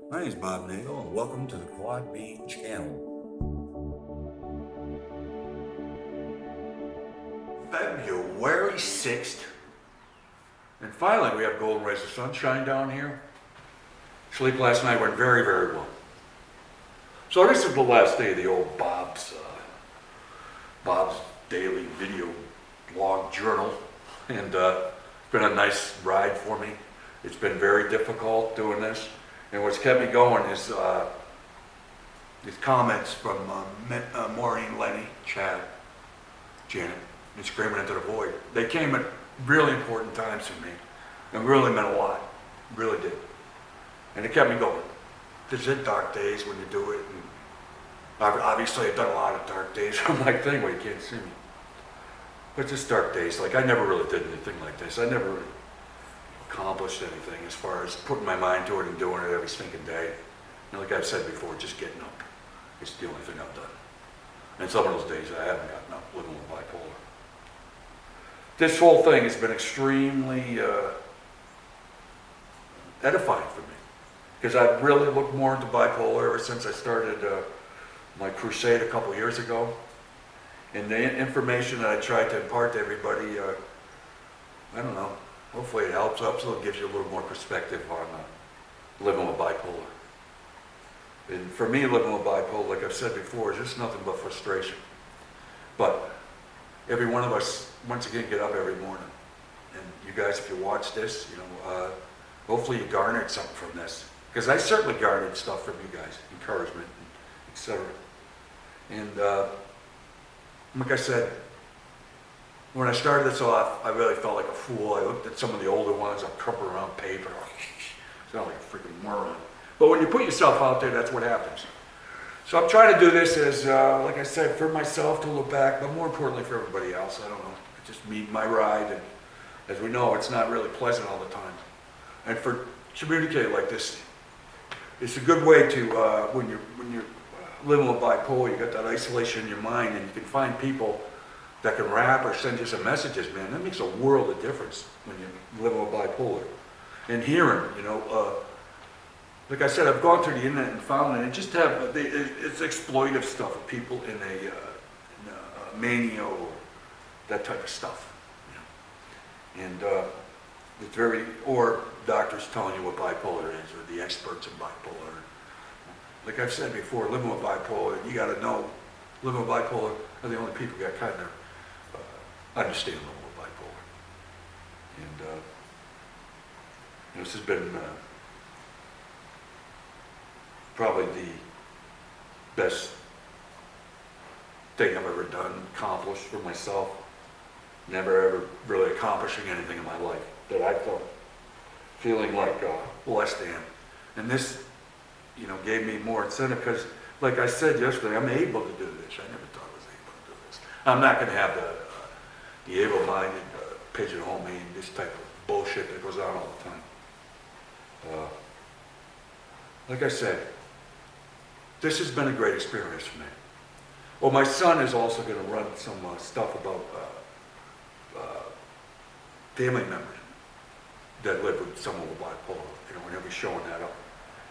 My name is Bob Nagle, and welcome to the Quad Bean channel. February 6th, and finally we have golden rays of sunshine down here. Sleep last night went very, very well. So this is the last day of the old Bob's daily video blog journal, and it's been a nice ride for me. It's been very difficult doing this. And what's kept me going is these comments from Maureen, Lenny, Chad, Janet, and Screaming Into the Void. They came at really important times for me and really meant a lot. Really did. And it kept me going. There's dark days when you do it. And obviously, I've done a lot of dark days on my thing where you can't see me. But just dark days. Like, I never really did anything like this. I never really accomplished anything as far as putting my mind to it and doing it every stinking day. And like I've said before, just getting up. It's the only thing I've done. And some of those days I haven't gotten up living with bipolar. This whole thing has been extremely edifying for me. Because I've really looked more into bipolar ever since I started my crusade a couple years ago. And the information that I tried to impart to everybody, I don't know, hopefully it helps. Hopefully it gives you a little more perspective on living with bipolar. And for me, living with bipolar, like I've said before, is just nothing but frustration. But every one of us, once again, get up every morning. And you guys, if you watch this, hopefully you garnered something from this. Because I certainly garnered stuff from you guys, encouragement, etc. And like I said, when I started this off, I really felt like a fool. I looked at some of the older ones, I'm crumping around paper. Sound like a freaking moron. But when you put yourself out there, that's what happens. So I'm trying to do this as, like I said, for myself to look back, but more importantly for everybody else. I don't know. It's just me, my ride, and as we know, it's not really pleasant all the time. And for communicate like this, it's a good way to, when you're living with bipolar, you got that isolation in your mind, and you can find people that can rap or send you some messages, man. That makes a world of difference when you live with bipolar. And hearing, like I said, I've gone through the internet and found it, and just have, it's exploitive stuff of people in a mania or that type of stuff. And it's very, or doctors telling you what bipolar is, or the experts in bipolar. Like I've said before, living with bipolar, you gotta know, living with bipolar are the only people that kind of understand living with bipolar. And this has been probably the best thing I've ever done, accomplished for myself. Never ever really accomplishing anything in my life that I felt feeling like less than. And this, gave me more incentive because, like I said yesterday, I'm able to do this. I never thought I was able to do this. I'm not going to have the able-minded pigeonhole me and this type of bullshit that goes on all the time. Like I said, this has been a great experience for me. Well, my son is also going to run some stuff about family members that live with someone with bipolar. We're going to be showing that up.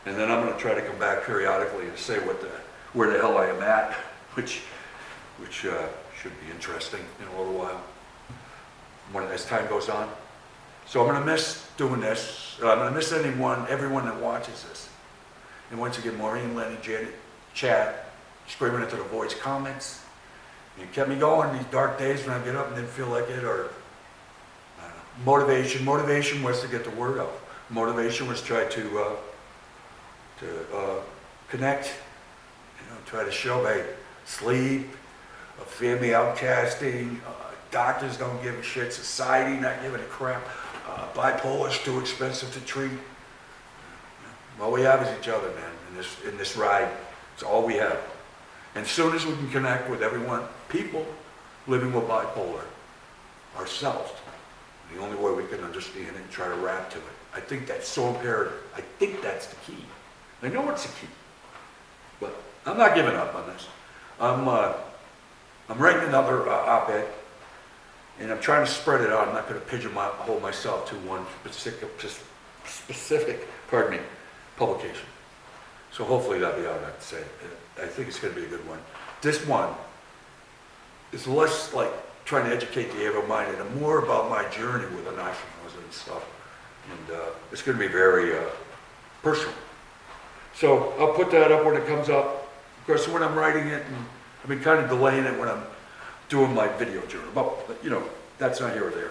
And then I'm going to try to come back periodically and say where the hell I am at, which should be interesting in a little while, as time goes on. So I'm going to miss doing this. I'm going to miss everyone that watches this. And once again, Maureen, Lenny, Janet, Chad, Screaming Into the Void's comments. And it kept me going these dark days when I get up and didn't feel like it, or motivation. Motivation was to get the word out. Motivation was try to connect, try to show, hey, sleep, family outcasting, doctors don't give a shit, society not giving a crap, bipolar is too expensive to treat. All we have is each other, man, in this ride. It's all we have. And as soon as we can connect with people living with bipolar, ourselves, the only way we can understand it and try to rap to it. I think that's so imperative. I think that's the key. I know it's the key. But I'm not giving up on this. I'm writing another op-ed, and I'm trying to spread it out. I'm not going to pigeonhole myself to one specific publication. So hopefully that'll be out, I say. I think it's gonna be a good one. This one is less like trying to educate the able-minded and more about my journey with the nationalism and stuff. And it's gonna be very personal. So I'll put that up when it comes up. Of course, when I'm writing it, and I've been kind of delaying it when I'm doing my video journal, but you know, that's not here or there.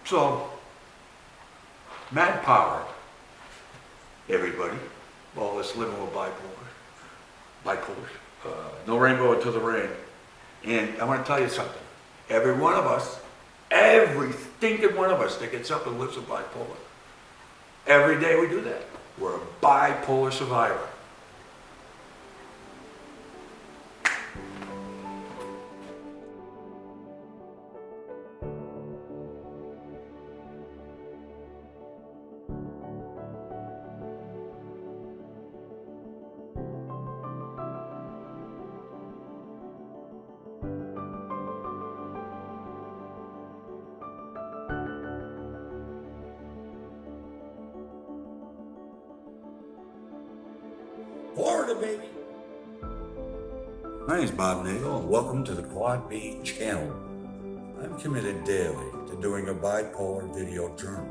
So, mad power, everybody, all this living with bipolar, no rainbow until the rain. And I want to tell you something. Every one of us, every stinking one of us that gets up and lives with bipolar, every day we do that. We're a bipolar survivor. Florida, baby. My name's Bob Nagle, and welcome to the Quad B channel. I'm committed daily to doing a bipolar video journal,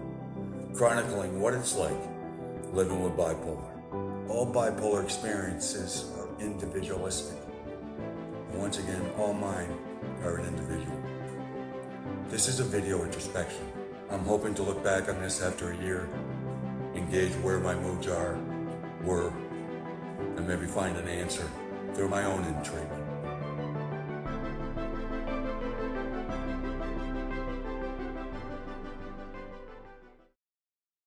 chronicling what it's like living with bipolar. All bipolar experiences are individualistic. And once again, all mine are an individual. This is a video introspection. I'm hoping to look back on this after a year, engage where my moods were, and maybe find an answer through my own intrigue.